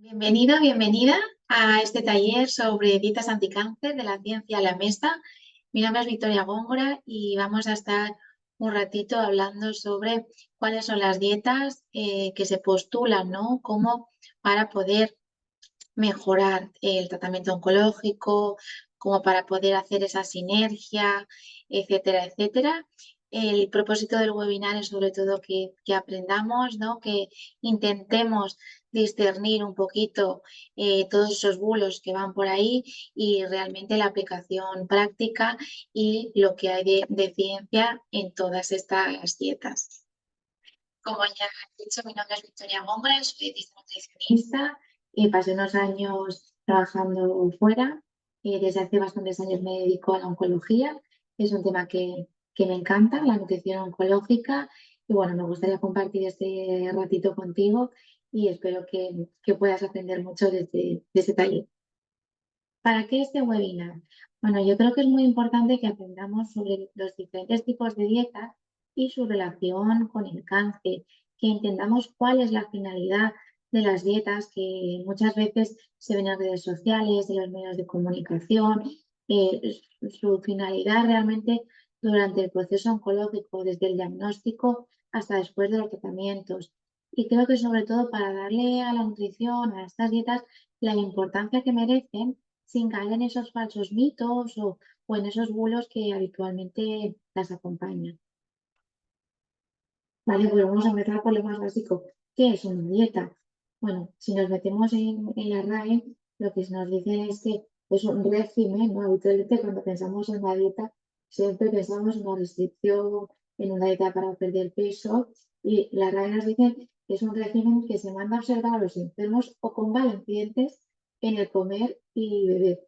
Bienvenido, bienvenida a este taller sobre dietas anticáncer de la ciencia a la mesa. Mi nombre es Victoria Góngora y vamos a estar un ratito hablando sobre cuáles son las dietas que se postulan, ¿no? Como para poder mejorar el tratamiento oncológico, como para poder hacer esa sinergia, etcétera, etcétera. El propósito del webinar es sobre todo que aprendamos, ¿no? Que intentemos discernir un poquito todos esos bulos que van por ahí y realmente la aplicación práctica y lo que hay de ciencia en todas estas dietas. Como ya he dicho, mi nombre es Victoria Góngora, soy dietista nutricionista y pasé unos años trabajando fuera. Desde hace bastantes años me dedico a la oncología. Es un tema que me encanta, la nutrición oncológica. Y bueno, me gustaría compartir este ratito contigo y espero que puedas aprender mucho de este taller. ¿Para qué este webinar? Bueno, yo creo que es muy importante que aprendamos sobre los diferentes tipos de dietas y su relación con el cáncer, que entendamos cuál es la finalidad de las dietas que muchas veces se ven en redes sociales, en los medios de comunicación, su finalidad realmente durante el proceso oncológico, desde el diagnóstico hasta después de los tratamientos. Y creo que sobre todo para darle a la nutrición, a estas dietas, la importancia que merecen sin caer en esos falsos mitos o en esos bulos que habitualmente las acompañan. Vale, pues vamos a empezar por lo más básico. ¿Qué es una dieta? Bueno, si nos metemos en la RAE, lo que se nos dice es que es un régimen, ¿no? Habitualmente cuando pensamos en una dieta, siempre pensamos en una restricción, en una dieta para perder peso, y la RAE nos dice que es un régimen que se manda a observar a los enfermos o convalecientes en el comer y beber.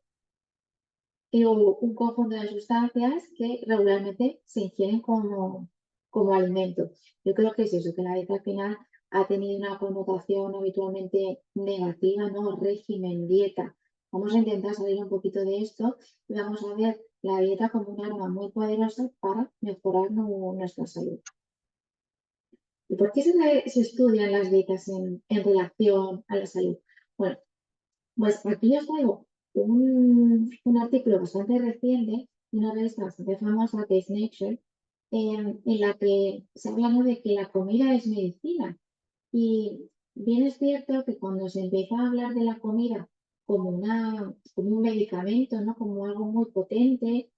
Y un conjunto de sustancias que regularmente se ingieren como alimento. Yo creo que es eso, que la dieta al final ha tenido una connotación habitualmente negativa, ¿no? Régimen, dieta. Vamos a intentar salir un poquito de esto y vamos a ver la dieta como un arma muy poderosa para mejorar nuestra salud. ¿Y por qué se estudian las dietas en relación a la salud? Bueno, pues aquí os traigo un artículo bastante reciente de una revista bastante famosa que es Nature, en la que se habla, ¿no?, de que la comida es medicina. Y bien es cierto que cuando se empieza a hablar de la comida como un medicamento, ¿no?, como algo muy potente,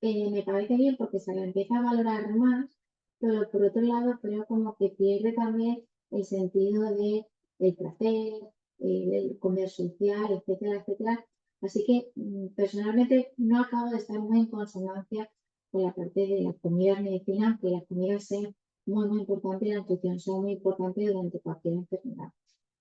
me parece bien porque se la empieza a valorar más, pero por otro lado creo como que pierde también el sentido del placer, del comer social, etcétera, etcétera. Así que personalmente no acabo de estar muy en consonancia con la parte de la comida en medicina, que la comida sea muy, muy importante y la nutrición sea muy importante durante cualquier enfermedad.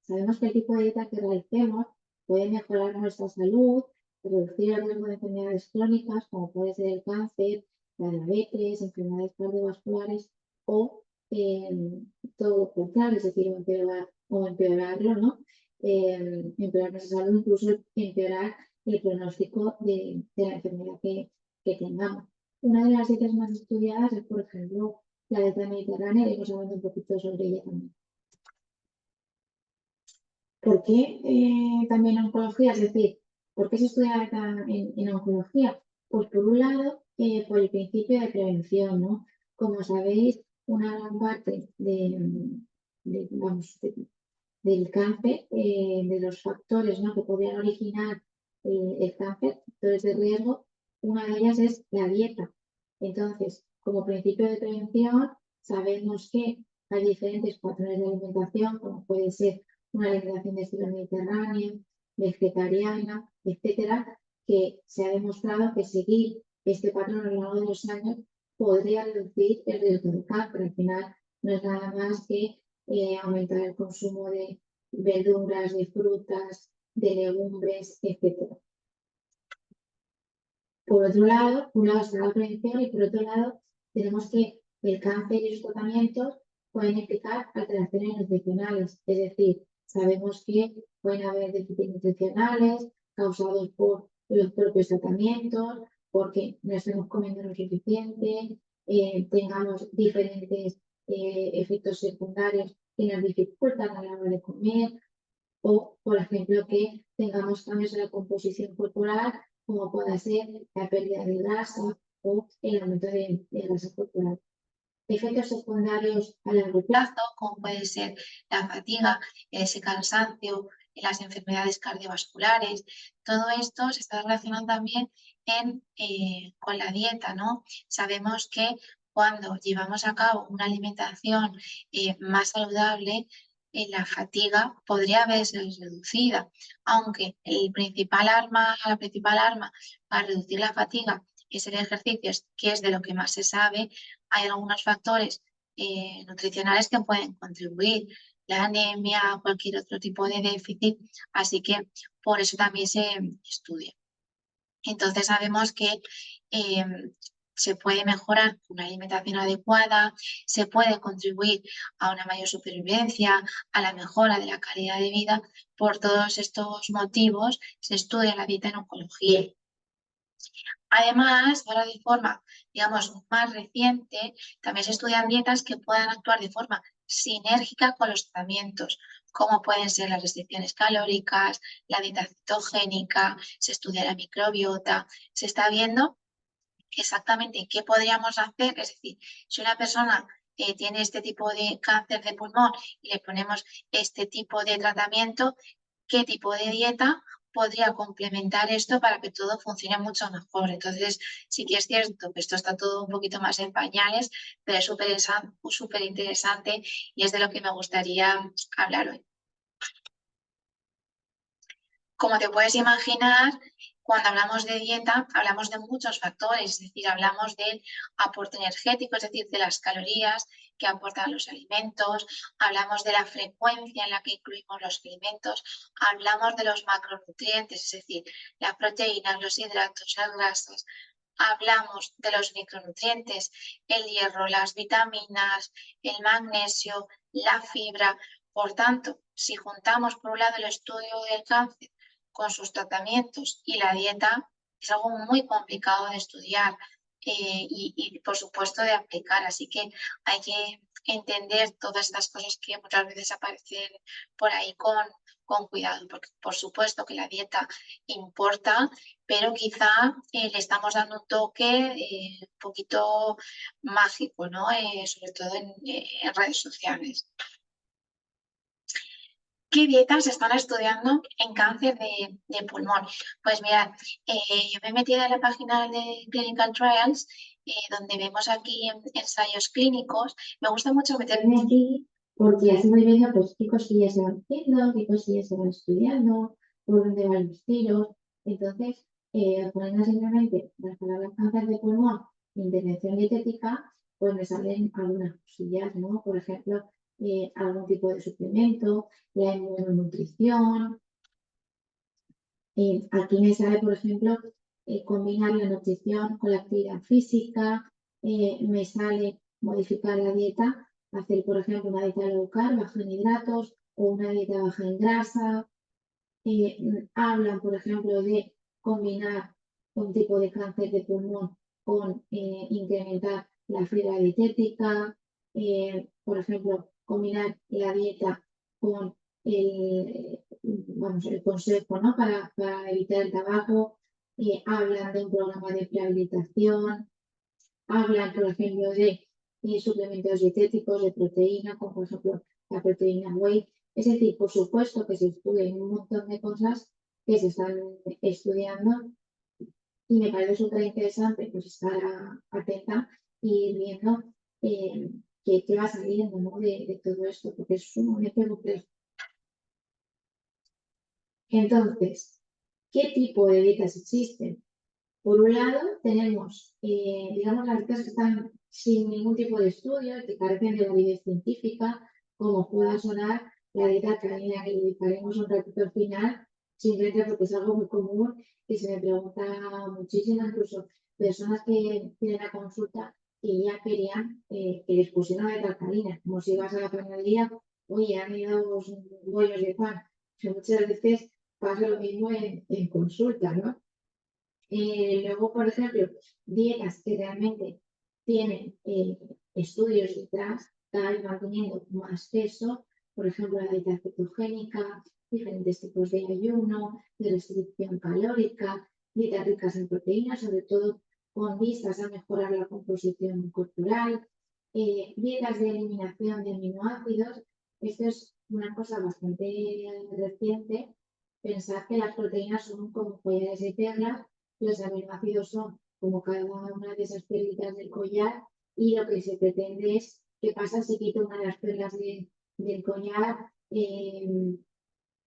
Sabemos que el tipo de dieta que realicemos puede mejorar nuestra salud, reducir el riesgo de enfermedades crónicas, como puede ser el cáncer, la diabetes, enfermedades cardiovasculares o todo lo contrario, es decir, empeorarlo, ¿no? Empeorar nuestra salud, incluso empeorar el pronóstico de la enfermedad que tengamos. Una de las dietas más estudiadas es, por ejemplo, la dieta mediterránea, y hemos hablado un poquito sobre ella también. ¿Por qué también oncología? Es decir, ¿por qué se estudia la dieta en oncología? Pues por un lado, por el principio de prevención, ¿no? Como sabéis, una gran parte vamos, del cáncer, de los factores, ¿no?, que podrían originar el cáncer, factores de riesgo, una de ellas es la dieta. Entonces, como principio de prevención, sabemos que hay diferentes patrones de alimentación, como puede ser una alimentación de estilo mediterráneo, vegetariana, etcétera, que se ha demostrado que seguir este patrón a lo largo de los años podría reducir el riesgo de cáncer. Al final, no es nada más que aumentar el consumo de verduras, de frutas, de legumbres, etcétera. Por otro lado, un lado está la prevención y por otro lado tenemos que el cáncer y sus tratamientos pueden implicar alteraciones nutricionales, es decir, sabemos que pueden haber déficits nutricionales causados por los propios tratamientos, porque no estamos comiendo lo suficiente, tengamos diferentes efectos secundarios que nos dificultan a la hora de comer, o, por ejemplo, que tengamos cambios en la composición corporal, como pueda ser la pérdida de grasa o el aumento de grasa corporal. Efectos secundarios a largo plazo, como puede ser la fatiga, ese cansancio, las enfermedades cardiovasculares, todo esto se está relacionando también con la dieta, ¿no? Sabemos que cuando llevamos a cabo una alimentación más saludable, la fatiga podría verse reducida, aunque la principal arma para reducir la fatiga es el ejercicio, que es de lo que más se sabe. Hay algunos factores nutricionales que pueden contribuir, la anemia, cualquier otro tipo de déficit, así que por eso también se estudia. Entonces sabemos que eh, se puede mejorar una alimentación adecuada, se puede contribuir a una mayor supervivencia, a la mejora de la calidad de vida. Por todos estos motivos se estudia la dieta en oncología. Además, ahora de forma, digamos, más reciente, también se estudian dietas que puedan actuar de forma sinérgica con los tratamientos, como pueden ser las restricciones calóricas, la dieta cetogénica, se estudia la microbiota, se está viendo exactamente qué podríamos hacer, es decir, si una persona tiene este tipo de cáncer de pulmón y le ponemos este tipo de tratamiento, qué tipo de dieta podría complementar esto para que todo funcione mucho mejor. Entonces, sí que es cierto que esto está todo un poquito más en pañales, pero es súper interesante y es de lo que me gustaría hablar hoy. Como te puedes imaginar, cuando hablamos de dieta, hablamos de muchos factores, es decir, hablamos del aporte energético, es decir, de las calorías que aportan los alimentos, hablamos de la frecuencia en la que incluimos los alimentos, hablamos de los macronutrientes, es decir, las proteínas, los hidratos, las grasas, hablamos de los micronutrientes, el hierro, las vitaminas, el magnesio, la fibra. Por tanto, si juntamos por un lado el estudio del cáncer con sus tratamientos y la dieta, es algo muy complicado de estudiar y, por supuesto, de aplicar. Así que hay que entender todas estas cosas que muchas veces aparecen por ahí con cuidado, porque por supuesto que la dieta importa, pero quizá le estamos dando un toque un poquito mágico, ¿no? Sobre todo en redes sociales. ¿Qué dietas se están estudiando en cáncer de pulmón? Pues mirad, yo me he metido en la página de Clinical Trials, donde vemos aquí ensayos clínicos. Me gusta mucho meterme aquí porque así voy viendo pues, qué cosillas se van haciendo, qué cosillas se van estudiando, por dónde van los tiros. Entonces, poniendo simplemente las palabras cáncer de pulmón, intervención dietética, pues me salen algunas cosillas, ¿no? Por ejemplo, algún tipo de suplemento, la inmunonutrición. Aquí me sale, por ejemplo, combinar la nutrición con la actividad física, me sale modificar la dieta, hacer, por ejemplo, una dieta low carb, baja en hidratos o una dieta baja en grasa. Hablan, por ejemplo, de combinar un tipo de cáncer de pulmón con incrementar la fibra dietética, por ejemplo, combinar la dieta con el consejo, ¿no? para evitar el tabaco, hablan de un programa de rehabilitación, hablan, por ejemplo, de suplementos dietéticos de proteína, como por ejemplo la proteína whey. Es decir, por supuesto que se estudian un montón de cosas que se están estudiando y me parece súper interesante pues estar atenta y ir viendo qué va saliendo, ¿no? de todo esto, porque es sumamente complejo. Entonces, ¿qué tipo de dietas existen? Por un lado, tenemos, digamos, las dietas que están sin ningún tipo de estudio, que carecen de validez científica, como pueda sonar la dieta canina, que le dedicaremos un ratito al final, simplemente porque es algo muy común y se me pregunta muchísimo, incluso personas que tienen la consulta y ya querían que les pusieran dieta canina, como si vas a la panadería, oye, han ido dos bollos de pan. O sea, muchas veces pasa lo mismo en consulta, ¿no? Luego, por ejemplo, dietas que realmente tienen estudios detrás, cada vez van teniendo más peso, por ejemplo, la dieta cetogénica, diferentes tipos de ayuno, de restricción calórica, dietas ricas en proteínas, sobre todo con vistas a mejorar la composición corporal, dietas de eliminación de aminoácidos. Esto es una cosa bastante reciente. Pensad que las proteínas son como collares de perlas, los aminoácidos son como cada una de esas perlitas del collar, y lo que se pretende es qué pasa si quito una de las perlas del collar.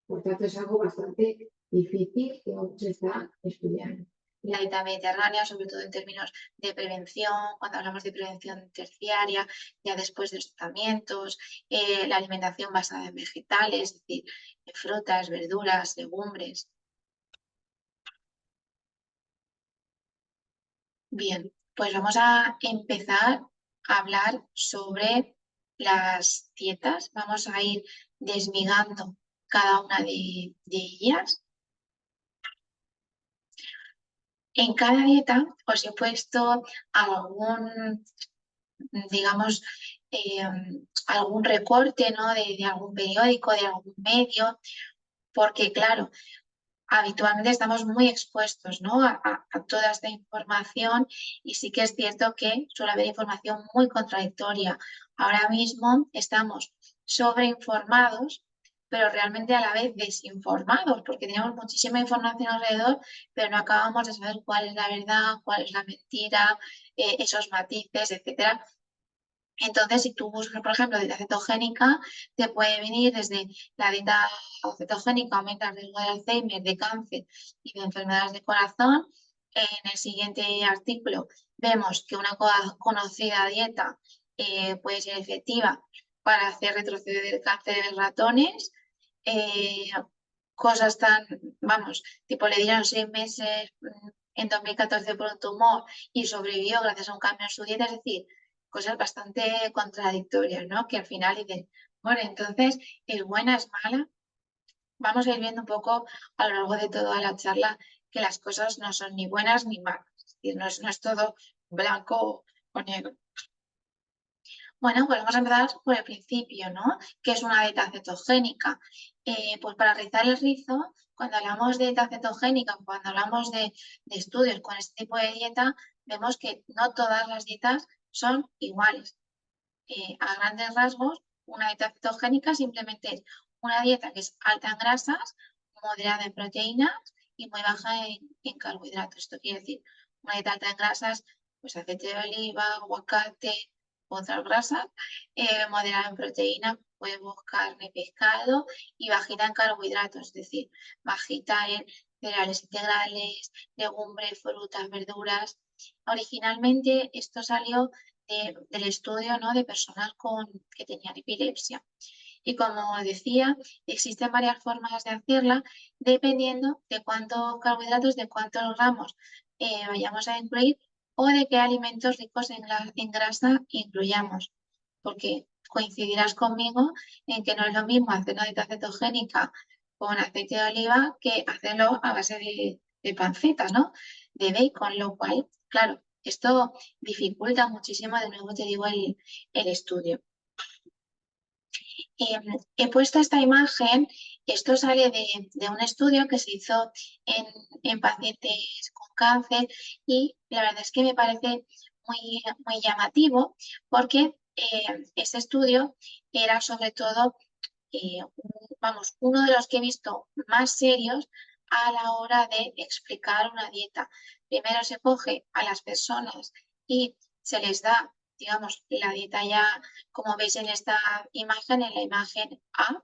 Por tanto, es algo bastante difícil que aún se está estudiando. La dieta mediterránea, sobre todo en términos de prevención, cuando hablamos de prevención terciaria, ya después de los tratamientos, la alimentación basada en vegetales, es decir, en frutas, verduras, legumbres. Bien, pues vamos a empezar a hablar sobre las dietas. Vamos a ir desmigando cada una de ellas. En cada dieta os he puesto algún, digamos, algún recorte, ¿no? de algún periódico, de algún medio, porque claro, habitualmente estamos muy expuestos, ¿no? a toda esta información, y sí que es cierto que suele haber información muy contradictoria. Ahora mismo estamos sobreinformados, pero realmente a la vez desinformados, porque tenemos muchísima información alrededor, pero no acabamos de saber cuál es la verdad, cuál es la mentira, esos matices, etcétera. Entonces, si tú buscas, por ejemplo, dieta cetogénica, te puede venir desde la dieta cetogénica aumenta el riesgo de Alzheimer, de cáncer y de enfermedades de corazón. En el siguiente artículo vemos que una conocida dieta puede ser efectiva para hacer retroceder el cáncer en ratones. Eh, Cosas tan, vamos, tipo le dieron 6 meses en 2014 por un tumor y sobrevivió gracias a un cambio en su dieta, es decir, cosas bastante contradictorias, ¿no? Que al final dicen, bueno, entonces, ¿es buena, es mala? Vamos a ir viendo un poco a lo largo de toda la charla que las cosas no son ni buenas ni malas, es decir, no es todo blanco o negro. Bueno, pues vamos a empezar por el principio, ¿no? ¿Qué es una dieta cetogénica? Pues para rizar el rizo, cuando hablamos de dieta cetogénica, cuando hablamos de estudios con este tipo de dieta, vemos que no todas las dietas son iguales. A grandes rasgos, una dieta cetogénica simplemente es una dieta que es alta en grasas, moderada en proteínas y muy baja en carbohidratos. Esto quiere decir, una dieta alta en grasas, pues aceite de oliva, aguacate, otras grasas, moderada en proteína, huevos, carne, pescado, y bajita en carbohidratos, es decir, bajita en cereales integrales, legumbres, frutas, verduras. Originalmente esto salió del estudio, ¿no? de personas que tenían epilepsia. Y como decía, existen varias formas de hacerla dependiendo de cuántos carbohidratos, de cuántos gramos vayamos a incluir, o de qué alimentos ricos en grasa incluyamos. Porque coincidirás conmigo en que no es lo mismo hacer una dieta cetogénica con aceite de oliva que hacerlo a base de panceta, ¿no? De bacon, lo cual, claro, esto dificulta muchísimo, de nuevo te digo, el estudio. He puesto esta imagen, esto sale de un estudio que se hizo en pacientes con cáncer, y la verdad es que me parece muy llamativo, porque este estudio era sobre todo, vamos, uno de los que he visto más serios a la hora de explicar una dieta. Primero se coge a las personas y se les da, digamos, la dieta ya, como veis en esta imagen, en la imagen A,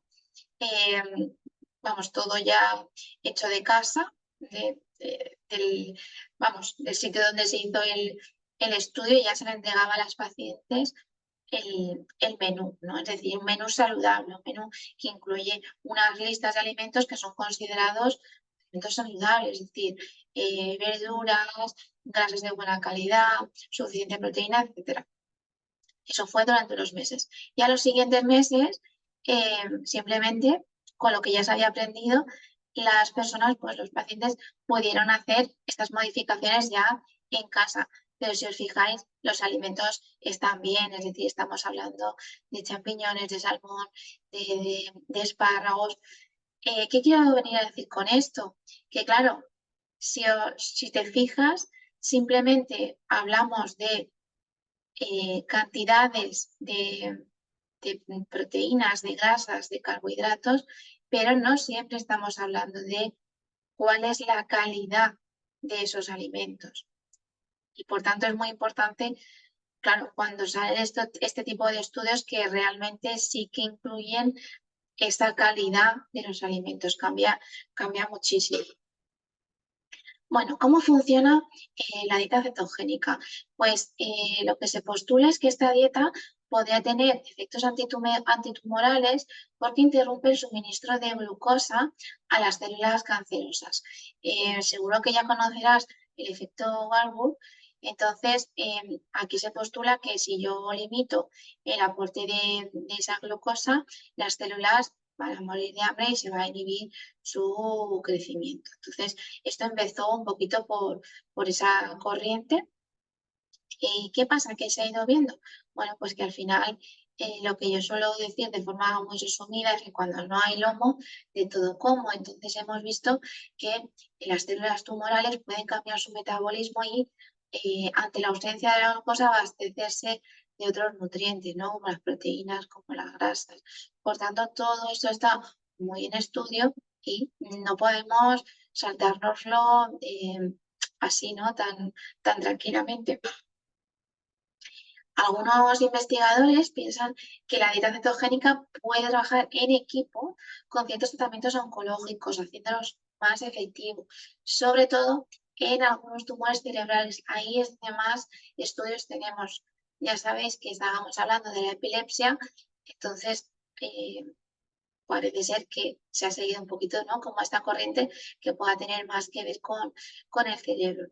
vamos, todo ya hecho de casa, vamos, del sitio donde se hizo el estudio, ya se le entregaba a las pacientes el menú, ¿no? Es decir, un menú saludable, un menú que incluye unas listas de alimentos que son considerados alimentos saludables, es decir, verduras, grasas de buena calidad, suficiente proteína, etc. Eso fue durante los meses. Y a los siguientes meses, simplemente con lo que ya se había aprendido, las personas, pues los pacientes, pudieron hacer estas modificaciones ya en casa. pero si os fijáis, los alimentos están bien, es decir, estamos hablando de champiñones, de salmón, de espárragos. ¿Qué quiero venir a decir con esto? Que claro, si te fijas, simplemente hablamos de cantidades de proteínas, de grasas, de carbohidratos, pero no siempre estamos hablando de cuál es la calidad de esos alimentos. Y por tanto es muy importante, claro, cuando salen este tipo de estudios que realmente sí que incluyen esa calidad de los alimentos, cambia muchísimo. Bueno, ¿cómo funciona la dieta cetogénica? Pues lo que se postula es que esta dieta podría tener efectos antitumorales porque interrumpe el suministro de glucosa a las células cancerosas. Seguro que ya conocerás el efecto Warburg. Entonces, aquí se postula que si yo limito el aporte de esa glucosa, las células van a morir de hambre y se va a inhibir su crecimiento. Entonces, esto empezó un poquito por esa corriente. ¿Y qué pasa? ¿Qué se ha ido viendo? Bueno, pues que al final lo que yo suelo decir de forma muy resumida es que cuando no hay lomo, de todo como. Entonces hemos visto que las células tumorales pueden cambiar su metabolismo y ante la ausencia de la glucosa abastecerse de otros nutrientes, ¿no? Como las proteínas, como las grasas. Por tanto, todo esto está muy en estudio y no podemos saltárnoslo así, ¿no? Tan tranquilamente. Algunos investigadores piensan que la dieta cetogénica puede trabajar en equipo con ciertos tratamientos oncológicos, haciéndolos más efectivos, sobre todo en algunos tumores cerebrales. Ahí es donde más estudios tenemos. Ya sabéis que estábamos hablando de la epilepsia, entonces parece ser que se ha seguido un poquito, ¿no? Como esta corriente que pueda tener más que ver con el cerebro.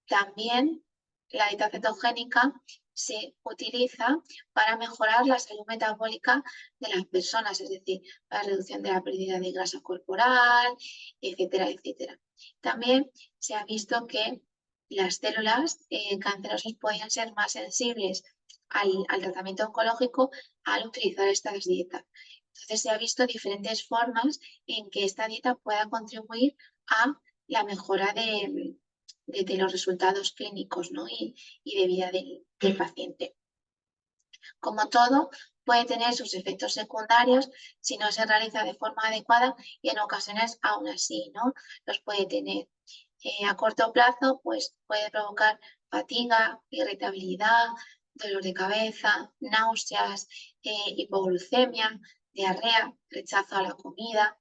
También la dieta cetogénica se utiliza para mejorar la salud metabólica de las personas, es decir, la reducción de la pérdida de grasa corporal, etcétera, etcétera. También se ha visto que las células cancerosas podían ser más sensibles al tratamiento oncológico al utilizar estas dietas. Entonces se ha visto diferentes formas en que esta dieta pueda contribuir a la mejora de los resultados clínicos, ¿no? y de vida del paciente. Como todo, puede tener sus efectos secundarios si no se realiza de forma adecuada y en ocasiones aún así, ¿no? Los puede tener. A corto plazo, pues puede provocar fatiga, irritabilidad, dolor de cabeza, náuseas, hipoglucemia, diarrea, rechazo a la comida,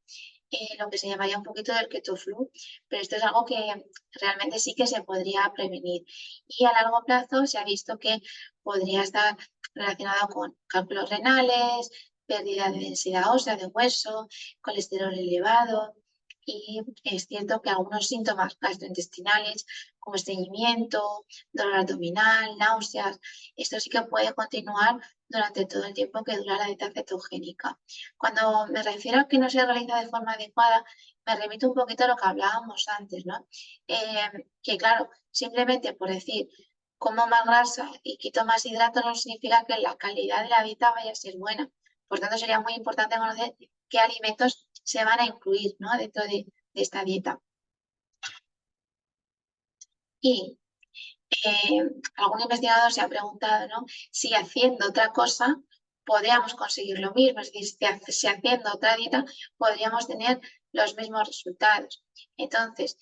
lo que se llamaría un poquito del keto flu, pero esto es algo que realmente sí que se podría prevenir. Y a largo plazo se ha visto que podría estar relacionado con cálculos renales, pérdida de densidad ósea de hueso, colesterol elevado. Y es cierto que algunos síntomas gastrointestinales, como estreñimiento, dolor abdominal, náuseas, esto sí que puede continuar durante todo el tiempo que dura la dieta cetogénica. Cuando me refiero a que no se realiza de forma adecuada, me remito un poquito a lo que hablábamos antes, ¿no? Que claro, simplemente por decir como más grasa y quito más hidratos no significa que la calidad de la dieta vaya a ser buena. Por tanto, sería muy importante conocer qué alimentos se van a incluir, ¿no? dentro de esta dieta. Y algún investigador se ha preguntado, ¿no? Si haciendo otra cosa podríamos conseguir lo mismo, es decir, si haciendo otra dieta podríamos tener los mismos resultados. Entonces,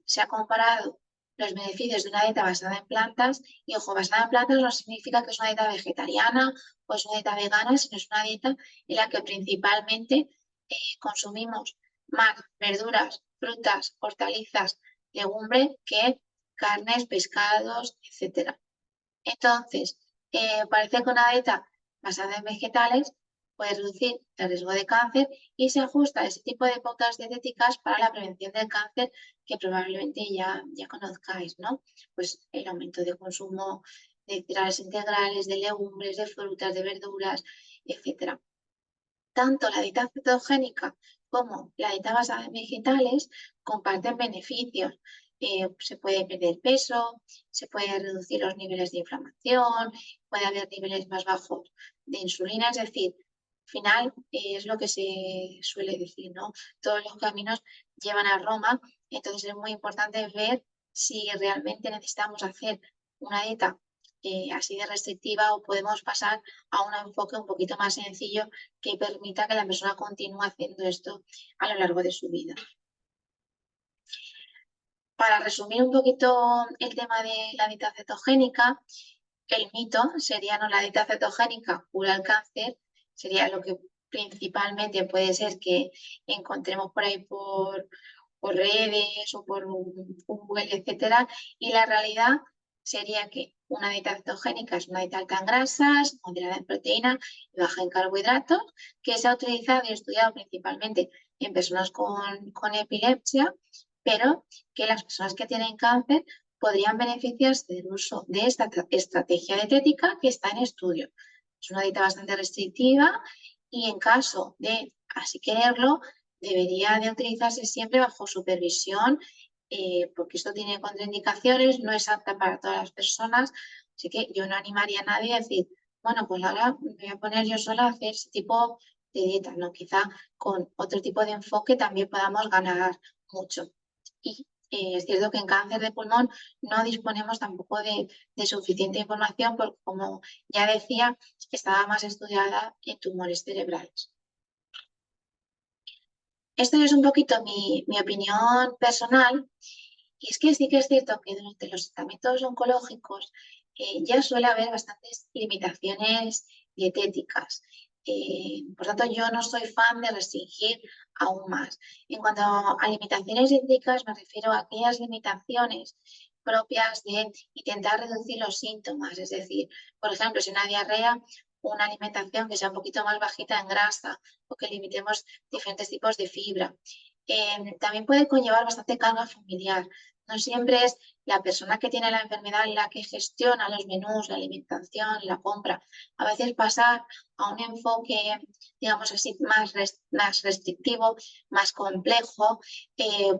se ha comparado los beneficios de una dieta basada en plantas y, ojo, basada en plantas no significa que es una dieta vegetariana o es una dieta vegana, sino es una dieta en la que principalmente consumimos más verduras, frutas, hortalizas, legumbre que carnes, pescados, etcétera. Entonces, parece que una dieta basada en vegetales puede reducir el riesgo de cáncer y se ajusta a ese tipo de pautas dietéticas para la prevención del cáncer que probablemente ya conozcáis, ¿no? Pues el aumento de consumo de cereales integrales, de legumbres, de frutas, de verduras, etcétera. Tanto la dieta cetogénica como la dieta basada en vegetales comparten beneficios. se puede perder peso, se puede reducir los niveles de inflamación, puede haber niveles más bajos de insulina, es decir, al final es lo que se suele decir, ¿no? Todos los caminos llevan a Roma, entonces es muy importante ver si realmente necesitamos hacer una dieta así de restrictiva o podemos pasar a un enfoque un poquito más sencillo que permita que la persona continúe haciendo esto a lo largo de su vida. Para resumir un poquito el tema de la dieta cetogénica, el mito sería no la dieta cetogénica cura el cáncer, sería lo que principalmente puede ser que encontremos por ahí por redes o por Google, etcétera, y la realidad sería que una dieta cetogénica es una dieta alta en grasas, moderada en proteína y baja en carbohidratos, que se ha utilizado y estudiado principalmente en personas con epilepsia, pero que las personas que tienen cáncer podrían beneficiarse del uso de esta estrategia dietética que está en estudio. Es una dieta bastante restrictiva y en caso de así quererlo, debería de utilizarse siempre bajo supervisión, porque esto tiene contraindicaciones, no es apta para todas las personas, así que yo no animaría a nadie a decir, bueno, pues ahora me voy a poner yo sola a hacer ese tipo de dieta, ¿no? Quizá con otro tipo de enfoque también podamos ganar mucho. Y es cierto que en cáncer de pulmón no disponemos tampoco de suficiente información porque, como ya decía, estaba más estudiada en tumores cerebrales. Esto es un poquito mi opinión personal, y es que sí que es cierto que durante los tratamientos oncológicos ya suele haber bastantes limitaciones dietéticas. Por tanto, yo no soy fan de restringir aún más. En cuanto a limitaciones dietéticas, me refiero a aquellas limitaciones propias de intentar reducir los síntomas. Es decir, por ejemplo, si una diarrea, una alimentación que sea un poquito más bajita en grasa o que limitemos diferentes tipos de fibra. También puede conllevar bastante carga familiar. No siempre es la persona que tiene la enfermedad la que gestiona los menús, la alimentación, la compra. A veces pasar a un enfoque, digamos así, más restrictivo, más complejo,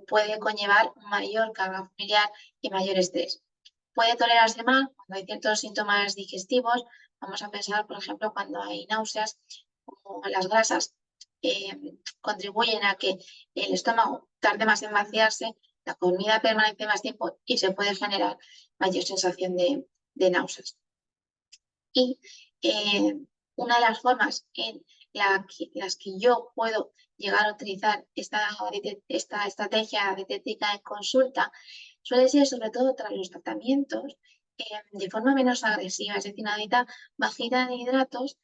puede conllevar mayor carga familiar y mayor estrés. Puede tolerarse más cuando hay ciertos síntomas digestivos. Vamos a pensar, por ejemplo, cuando hay náuseas, como las grasas contribuyen a que el estómago tarde más en vaciarse, la comida permanece más tiempo y se puede generar mayor sensación de náuseas. Y una de las formas en las que yo puedo llegar a utilizar esta estrategia dietética en consulta suele ser sobre todo tras los tratamientos de forma menos agresiva, es decir, una dieta bajita en hidratos,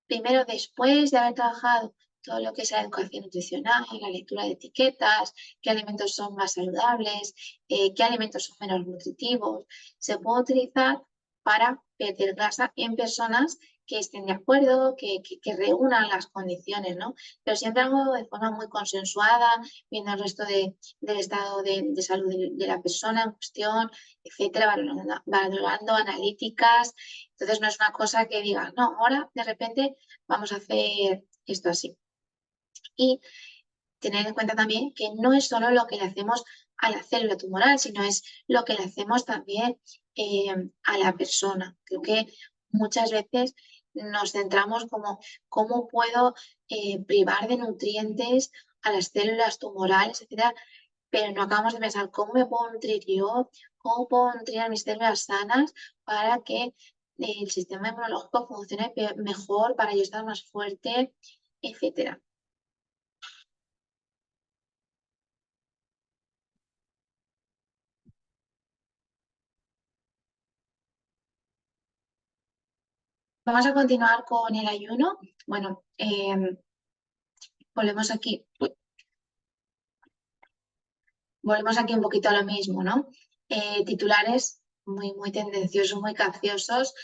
primero después de haber trabajado todo lo que es la educación nutricional, la lectura de etiquetas, qué alimentos son más saludables, qué alimentos son menos nutritivos, se puede utilizar para perder grasa en personas que estén de acuerdo, que reúnan las condiciones, ¿no? Pero siempre algo de forma muy consensuada, viendo el resto del estado de salud de la persona en cuestión, etcétera, valorando analíticas. Entonces no es una cosa que diga, no, ahora de repente vamos a hacer esto así. Y tener en cuenta también que no es solo lo que le hacemos a la célula tumoral, sino es lo que le hacemos también a la persona. Creo que muchas veces nos centramos como cómo puedo privar de nutrientes a las células tumorales, etcétera, pero no acabamos de pensar cómo me puedo nutrir yo, cómo puedo nutrir a mis células sanas para que el sistema inmunológico funcione mejor, para yo estar más fuerte, etcétera. Vamos a continuar con el ayuno. Bueno, volvemos aquí. Volvemos aquí un poquito a lo mismo, ¿no? Titulares muy tendenciosos, muy capciosos.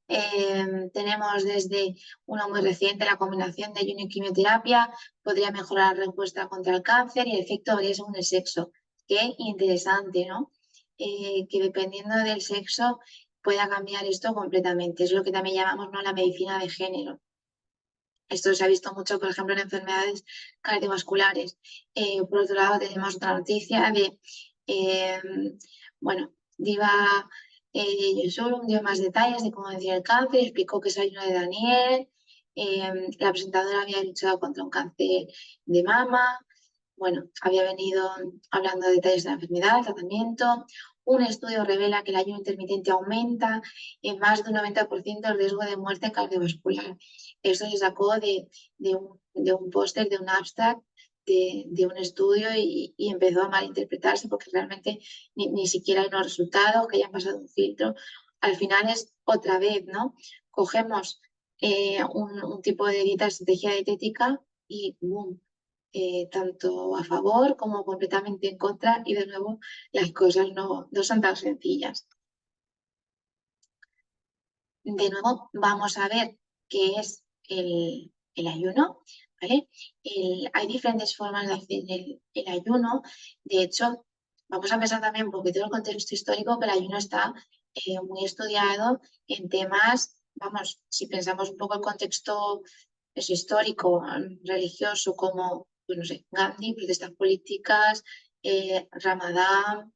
Tenemos desde uno muy reciente, la combinación de ayuno y quimioterapia podría mejorar la respuesta contra el cáncer y el efecto varía según el sexo. Qué interesante, ¿no? Que dependiendo del sexo pueda cambiar esto completamente. Es lo que también llamamos, ¿no?, la medicina de género. Esto se ha visto mucho, por ejemplo, en enfermedades cardiovasculares. Por otro lado, tenemos otra noticia de Bueno, Diva Yusuru dio más detalles de cómo decía el cáncer, explicó que es ayuno de Daniel, la presentadora había luchado contra un cáncer de mama, bueno, había venido hablando de detalles de la enfermedad, el tratamiento. Un estudio revela que el ayuno intermitente aumenta en más de un 90% el riesgo de muerte cardiovascular. Eso se sacó de un póster, de un abstract, de un estudio y empezó a malinterpretarse porque realmente ni siquiera hay unos resultados que hayan pasado un filtro. Al final es otra vez, ¿no? Cogemos un tipo de dieta, estrategia dietética y ¡boom! Tanto a favor como completamente en contra y de nuevo las cosas no son tan sencillas. De nuevo vamos a ver qué es el ayuno, ¿vale? Hay diferentes formas de hacer el ayuno. De hecho, vamos a pensar también un poquito en el contexto histórico, que el ayuno está muy estudiado en temas, vamos, si pensamos un poco el contexto histórico, religioso, como, pues no sé, Gandhi, protestas políticas, Ramadán,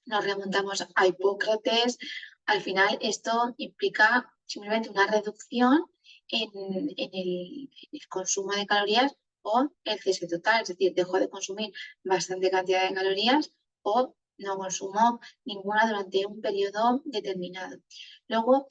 nos remontamos a Hipócrates. Al final esto implica simplemente una reducción en el consumo de calorías o el cese total, es decir, dejo de consumir bastante cantidad de calorías o no consumo ninguna durante un periodo determinado. Luego,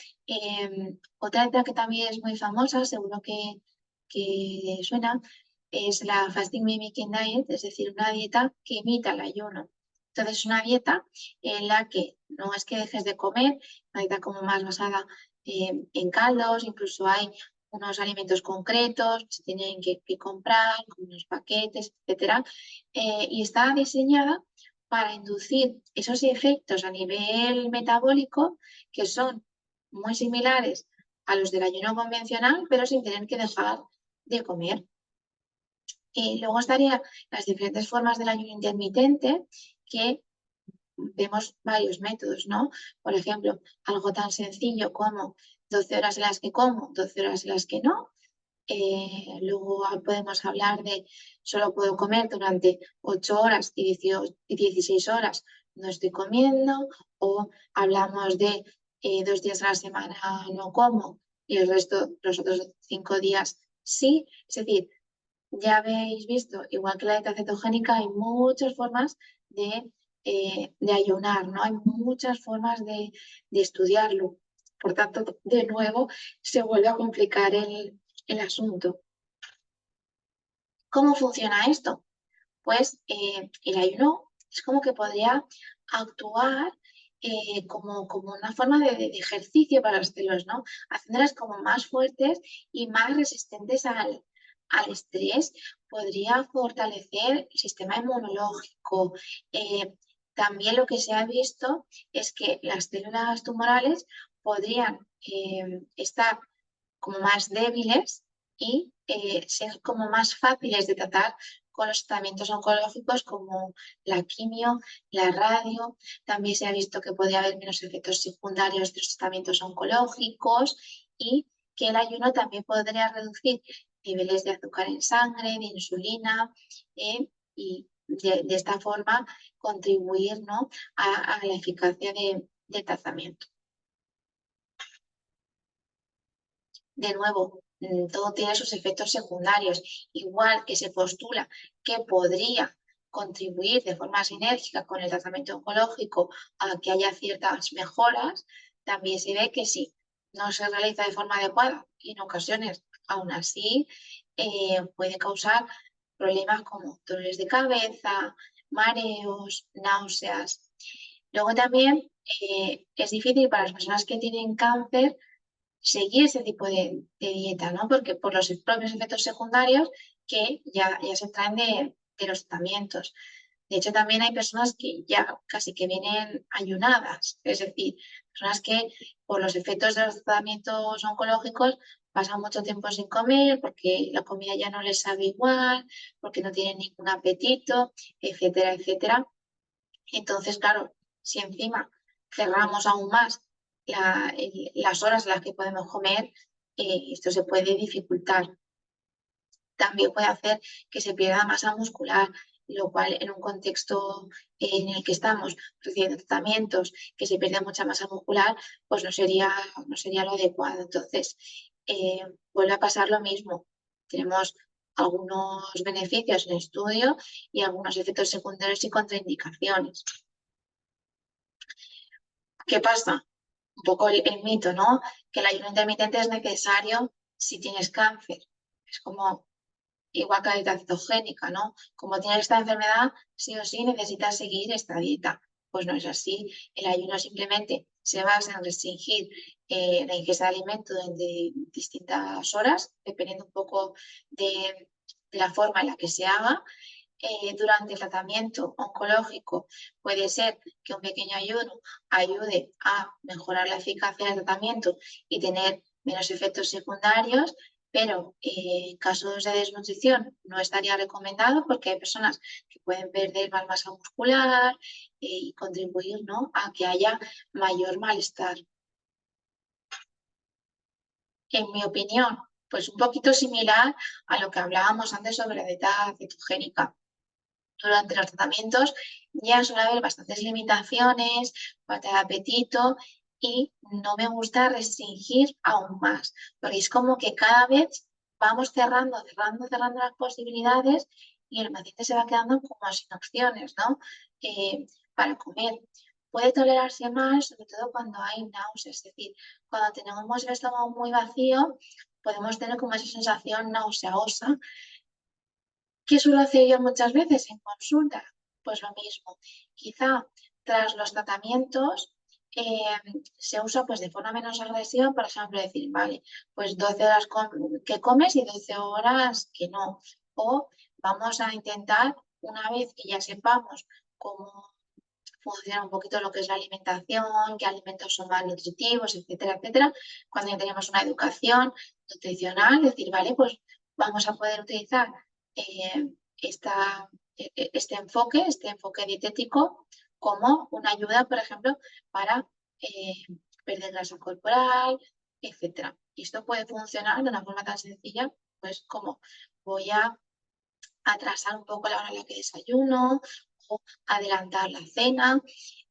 otra dieta que también es muy famosa, seguro que suena, es la Fasting Mimicking Diet, es decir, una dieta que imita el ayuno. Entonces, es una dieta en la que no es que dejes de comer, una dieta como más basada en caldos, incluso hay unos alimentos concretos que se tienen que comprar, como unos paquetes, etcétera, y está diseñada para inducir esos efectos a nivel metabólico que son muy similares a los del ayuno convencional, pero sin tener que dejar de comer. Y luego estarían las diferentes formas del ayuno intermitente, que vemos varios métodos, ¿no? Por ejemplo, algo tan sencillo como 12 horas en las que como, 12 horas en las que no. Luego podemos hablar de solo puedo comer durante 8 horas y 16 horas no estoy comiendo, o hablamos de 2 días a la semana no como y el resto, los otros 5 días sí. Es decir, ya habéis visto, igual que la dieta cetogénica, hay muchas formas de ayunar, ¿no? Hay muchas formas de estudiarlo. Por tanto, de nuevo, se vuelve a complicar el asunto. ¿Cómo funciona esto? Pues el ayuno es como que podría actuar como una forma de ejercicio para las células, ¿no? Haciéndolas como más fuertes y más resistentes al estrés. Podría fortalecer el sistema inmunológico. También lo que se ha visto es que las células tumorales podrían estar como más débiles y ser como más fáciles de tratar con los tratamientos oncológicos como la quimio, la radio. También se ha visto que podría haber menos efectos secundarios de los tratamientos oncológicos y que el ayuno también podría reducir niveles de azúcar en sangre, de insulina, y de esta forma contribuir, ¿no?, a la eficacia del tratamiento. De nuevo, todo tiene sus efectos secundarios, igual que se postula que podría contribuir de forma sinérgica con el tratamiento oncológico a que haya ciertas mejoras, también se ve que si no se realiza de forma adecuada y en ocasiones aún así puede causar problemas como dolores de cabeza, mareos, náuseas. Luego también es difícil para las personas que tienen cáncer seguir ese tipo de dieta, ¿no? Porque por los propios efectos secundarios que ya se traen de los tratamientos. De hecho, también hay personas que ya casi que vienen ayunadas, es decir, personas que por los efectos de los tratamientos oncológicos pasan mucho tiempo sin comer porque la comida ya no les sabe igual, porque no tienen ningún apetito, etcétera, etcétera. Entonces, claro, si encima cerramos aún más las horas en las que podemos comer, esto se puede dificultar. También puede hacer que se pierda masa muscular. lo cual en un contexto en el que estamos recibiendo tratamientos que se pierde mucha masa muscular, pues no sería lo adecuado. Entonces, vuelve a pasar lo mismo. Tenemos algunos beneficios en el estudio y algunos efectos secundarios y contraindicaciones. ¿Qué pasa? Un poco el mito, ¿no? Que el ayuno intermitente es necesario si tienes cáncer. Es como igual que la dieta cetogénica, ¿no? Como tienes esta enfermedad, sí o sí necesitas seguir esta dieta. Pues no es así. El ayuno simplemente se basa en restringir la ingesta de alimento durante distintas horas, dependiendo un poco de la forma en la que se haga. Durante el tratamiento oncológico puede ser que un pequeño ayuno ayude a mejorar la eficacia del tratamiento y tener menos efectos secundarios, pero en casos de desnutrición no estaría recomendado porque hay personas que pueden perder más masa muscular y contribuir, ¿no?, a que haya mayor malestar. En mi opinión, pues un poquito similar a lo que hablábamos antes sobre la dieta cetogénica. Durante los tratamientos ya suele haber bastantes limitaciones, falta de apetito y no me gusta restringir aún más, porque es como que cada vez vamos cerrando las posibilidades y el paciente se va quedando como sin opciones, ¿no? Para comer. Puede tolerarse más, sobre todo cuando hay náuseas, es decir, cuando tenemos el estómago muy vacío, podemos tener como esa sensación nauseosa. ¿Qué suelo hacer yo muchas veces en consulta? Pues lo mismo. Quizá tras los tratamientos se usa pues de forma menos agresiva, por ejemplo, decir, vale, pues 12 horas que comes y 12 horas que no. O vamos a intentar, una vez que ya sepamos cómo funciona un poquito lo que es la alimentación, qué alimentos son más nutritivos, etcétera, etcétera, cuando ya tenemos una educación nutricional, decir, vale, pues vamos a poder utilizar eh, este enfoque dietético como una ayuda, por ejemplo, para perder grasa corporal, etcétera. Y esto puede funcionar de una forma tan sencilla, pues como voy a atrasar un poco la hora en la que desayuno o adelantar la cena. Al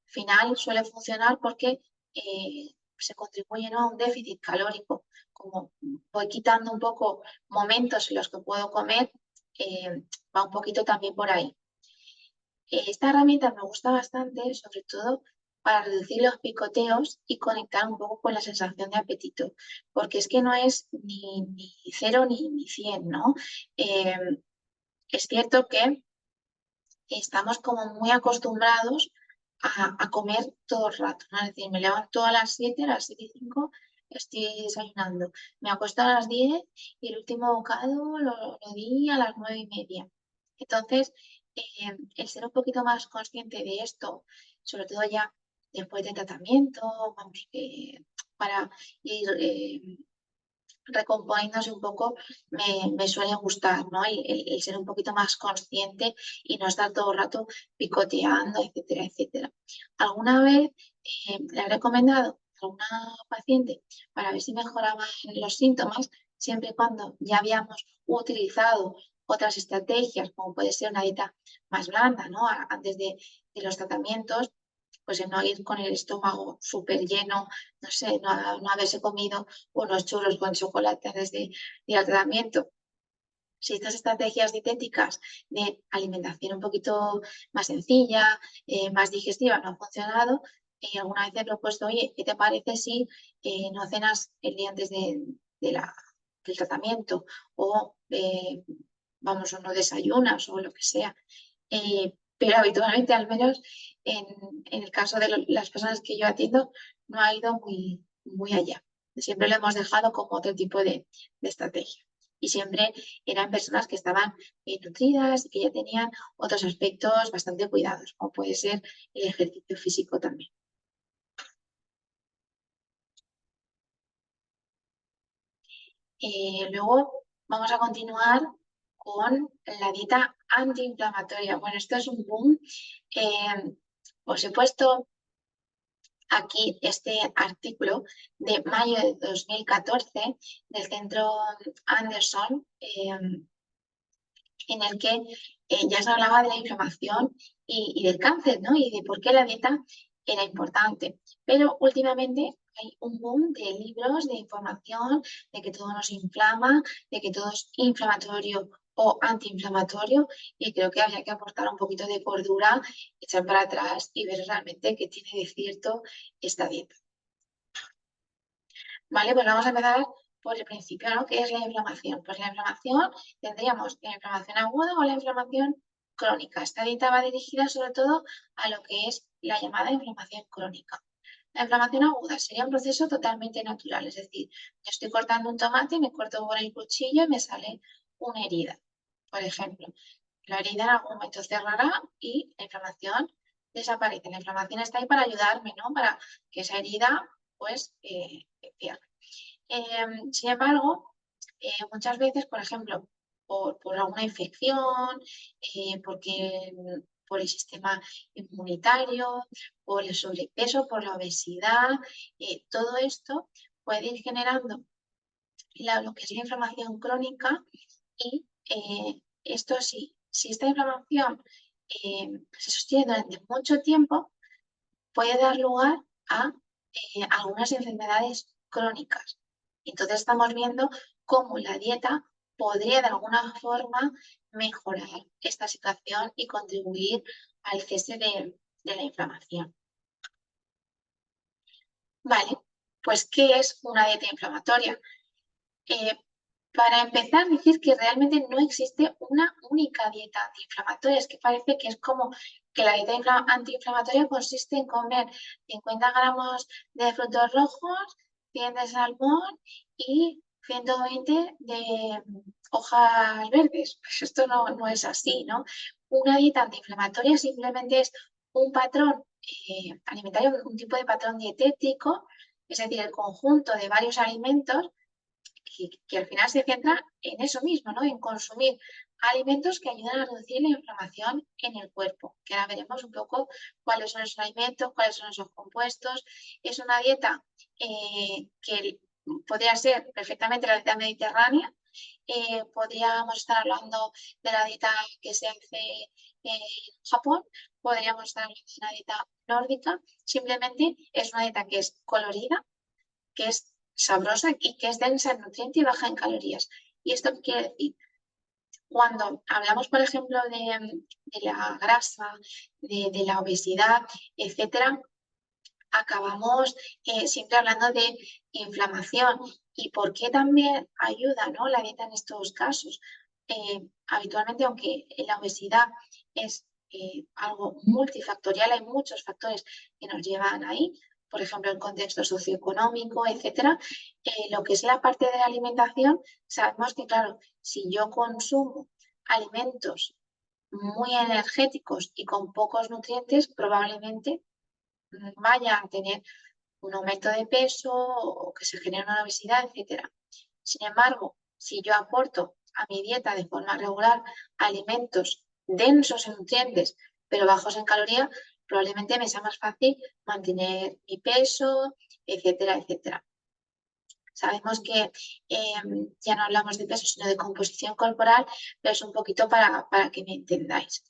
final suele funcionar porque se contribuye, ¿no?, a un déficit calórico. Como voy quitando un poco momentos en los que puedo comer, va un poquito también por ahí. Esta herramienta me gusta bastante, sobre todo para reducir los picoteos y conectar un poco con la sensación de apetito, porque es que no es ni 0 ni 100, ¿no? Es cierto que estamos como muy acostumbrados a comer todo el rato, ¿no? Es decir, me levanto a las 7, a las 7:05 estoy desayunando, me acuesto a las 10 y el último bocado lo di a las 9:30. Entonces, el ser un poquito más consciente de esto, sobre todo ya después del tratamiento, vamos, para ir recomponiéndose un poco, me suele gustar, ¿no? El ser un poquito más consciente y no estar todo el rato picoteando, etcétera, etcétera. Alguna vez le he recomendado a una paciente para ver si mejoraban los síntomas, siempre y cuando ya habíamos utilizado otras estrategias, como puede ser una dieta más blanda, ¿no? Antes de los tratamientos, pues el no ir con el estómago súper lleno, no sé, no haberse comido unos churros con chocolate antes de ir al tratamiento. Si estas estrategias dietéticas de alimentación un poquito más sencilla, más digestiva, no han funcionado, alguna vez he propuesto, oye, ¿qué te parece si no cenas el día antes del tratamiento? O, vamos, o no desayunas o lo que sea. Pero habitualmente, al menos en el caso de las personas que yo atiendo, no ha ido muy allá. Siempre lo hemos dejado como otro tipo de estrategia. Y siempre eran personas que estaban bien nutridas y que ya tenían otros aspectos bastante cuidados, como puede ser el ejercicio físico también. Luego vamos a continuar con la dieta antiinflamatoria. Bueno, esto es un boom. Os he puesto aquí este artículo de mayo de 2014 del Centro Anderson, en el que ya se hablaba de la inflamación y del cáncer, ¿no? Y de por qué la dieta era importante. Pero últimamente hay un boom de libros, de información, de que todo nos inflama, de que todo es inflamatorio o antiinflamatorio, y creo que habría que aportar un poquito de cordura, echar para atrás y ver realmente qué tiene de cierto esta dieta. Vale, pues vamos a empezar por el principio, ¿no? ¿Qué es la inflamación? Pues la inflamación, tendríamos la inflamación aguda o la inflamación crónica. Esta dieta va dirigida sobre todo a lo que es la llamada inflamación crónica. La inflamación aguda sería un proceso totalmente natural, es decir, yo estoy cortando un tomate, me corto con el cuchillo y me sale una herida, por ejemplo. La herida en algún momento cerrará y la inflamación desaparece. La inflamación está ahí para ayudarme, ¿no? Para que esa herida, pues, cierre. Sin embargo, muchas veces, por ejemplo, por alguna infección, por el sistema inmunitario, por el sobrepeso, por la obesidad, todo esto puede ir generando lo que es la inflamación crónica y esto sí, si esta inflamación se sostiene durante mucho tiempo, puede dar lugar a algunas enfermedades crónicas. Entonces estamos viendo cómo la dieta podría de alguna forma mejorar esta situación y contribuir al cese de la inflamación. Vale, pues ¿qué es una dieta inflamatoria? Eh, para empezar, decir que realmente no existe una única dieta antiinflamatoria. Es que parece que es como que la dieta antiinflamatoria consiste en comer 50 gramos de frutos rojos, 100 de salmón y 120 de hojas verdes. Pues esto no es así, ¿no? Una dieta antiinflamatoria simplemente es un patrón alimentario, un tipo de patrón dietético, es decir, el conjunto de varios alimentos que al final se centra en eso mismo, ¿no? En consumir alimentos que ayudan a reducir la inflamación en el cuerpo, que ahora veremos un poco cuáles son esos alimentos, cuáles son esos compuestos. Es una dieta que podría ser perfectamente la dieta mediterránea. Podríamos estar hablando de la dieta que se hace en Japón, podríamos estar hablando de una dieta nórdica. Simplemente es una dieta que es colorida, que es sabrosa y que es densa en nutrientes y baja en calorías. ¿Y esto qué quiere decir? Cuando hablamos, por ejemplo, de la grasa, de la obesidad, etcétera, acabamos siempre hablando de inflamación. ¿Y por qué también ayuda, ¿no? La dieta en estos casos? Habitualmente, aunque la obesidad es algo multifactorial, hay muchos factores que nos llevan ahí, por ejemplo, el contexto socioeconómico, etcétera. Lo que es la parte de la alimentación, sabemos que, claro, si yo consumo alimentos muy energéticos y con pocos nutrientes, probablemente vaya a tener un aumento de peso o que se genere una obesidad, etcétera. Sin embargo, si yo aporto a mi dieta de forma regular alimentos densos en nutrientes, pero bajos en calorías, probablemente me sea más fácil mantener mi peso, etcétera, etcétera. Sabemos que ya no hablamos de peso, sino de composición corporal, pero es un poquito para que me entendáis.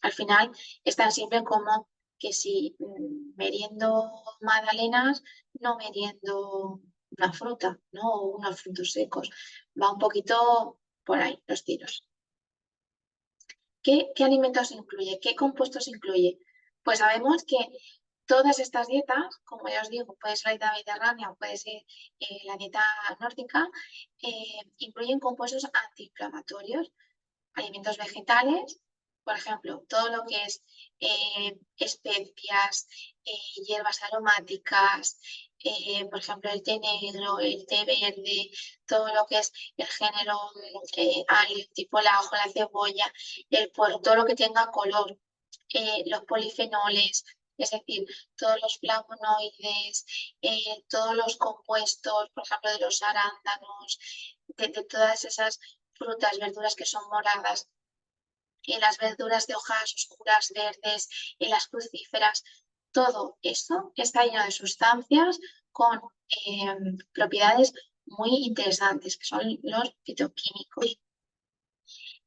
Al final es tan simple como que si meriendo magdalenas, no meriendo una fruta, ¿no? O unos frutos secos. Va un poquito por ahí los tiros. ¿Qué alimentos incluye? ¿Qué compuestos incluye? Pues sabemos que todas estas dietas, como ya os digo, puede ser la dieta mediterránea o puede ser la dieta nórdica, incluyen compuestos antiinflamatorios, alimentos vegetales, por ejemplo, todo lo que es especias, hierbas aromáticas, por ejemplo, el té negro, el té verde, todo lo que es el género alio, tipo el ajo, la cebolla, el puerro, todo lo que tenga color, los polifenoles, es decir, todos los flavonoides, todos los compuestos, por ejemplo, de los arándanos, de todas esas frutas, verduras que son moradas, y las verduras de hojas oscuras, verdes, y las crucíferas, todo eso está lleno de sustancias con propiedades muy interesantes, que son los fitoquímicos.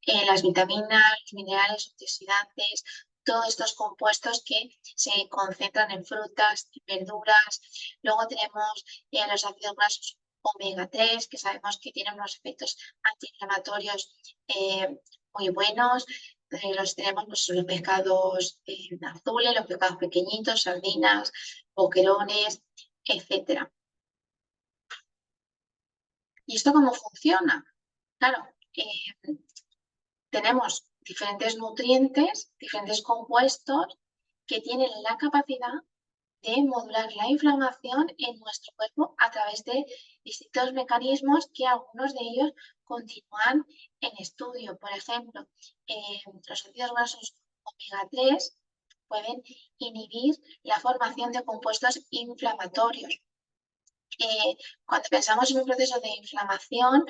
las vitaminas, los minerales, antioxidantes, todos estos compuestos que se concentran en frutas, en verduras. Luego tenemos los ácidos grasos omega 3, que sabemos que tienen unos efectos antiinflamatorios muy buenos. Los tenemos pues, los pescados azules, los pescados pequeñitos, sardinas, boquerones, etcétera. ¿Y esto cómo funciona? Claro, tenemos diferentes nutrientes, diferentes compuestos que tienen la capacidad de modular la inflamación en nuestro cuerpo a través de distintos mecanismos que algunos de ellos continúan en estudio. Por ejemplo, los ácidos grasos omega 3 pueden inhibir la formación de compuestos inflamatorios. Cuando pensamos en un proceso de inflamación,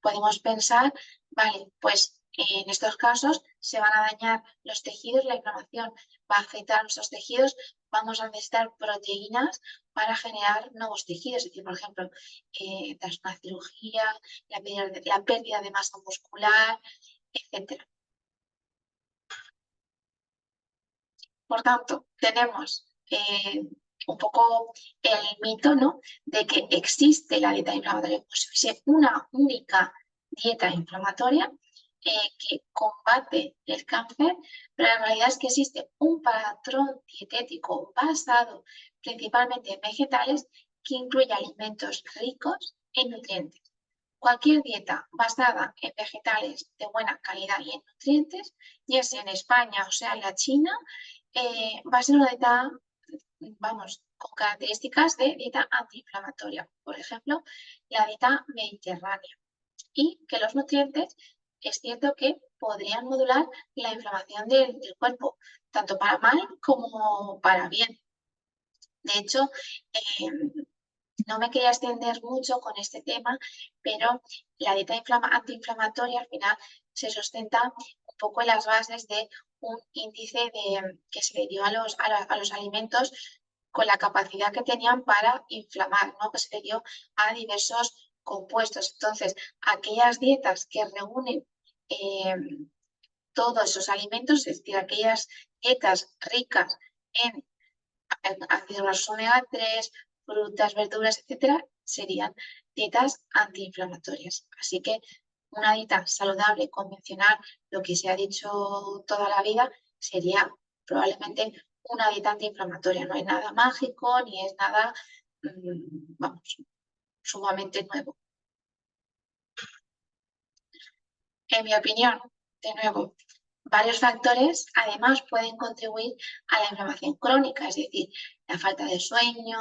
podemos pensar, vale, pues en estos casos se van a dañar los tejidos, la inflamación va a afectar a nuestros tejidos, vamos a necesitar proteínas para generar nuevos tejidos, es decir, por ejemplo, tras una cirugía, la pérdida de masa muscular, etc. Por tanto, tenemos un poco el mito, ¿no?, de que existe la dieta inflamatoria como si fuese una única dieta inflamatoria que combate el cáncer, pero la realidad es que existe un patrón dietético basado principalmente en vegetales que incluye alimentos ricos en nutrientes. Cualquier dieta basada en vegetales de buena calidad y en nutrientes, ya sea en España o sea en la China, va a ser una dieta, vamos, con características de dieta antiinflamatoria. Por ejemplo, la dieta mediterránea. Y que los nutrientes es cierto que podrían modular la inflamación del cuerpo, tanto para mal como para bien. De hecho, no me quería extender mucho con este tema, pero la dieta antiinflamatoria al final se sustenta un poco en las bases de un índice que se le dio a los alimentos con la capacidad que tenían para inflamar, ¿no?, que se le dio a diversos compuestos. Entonces, aquellas dietas que reúnen todos esos alimentos, es decir, aquellas dietas ricas en ácidos grasos omega 3, frutas, verduras, etcétera, serían dietas antiinflamatorias. Así que una dieta saludable, convencional, lo que se ha dicho toda la vida, sería probablemente una dieta antiinflamatoria. No es nada mágico ni es nada, vamos, sumamente nuevo. En mi opinión, de nuevo, varios factores además pueden contribuir a la inflamación crónica, es decir, la falta de sueño,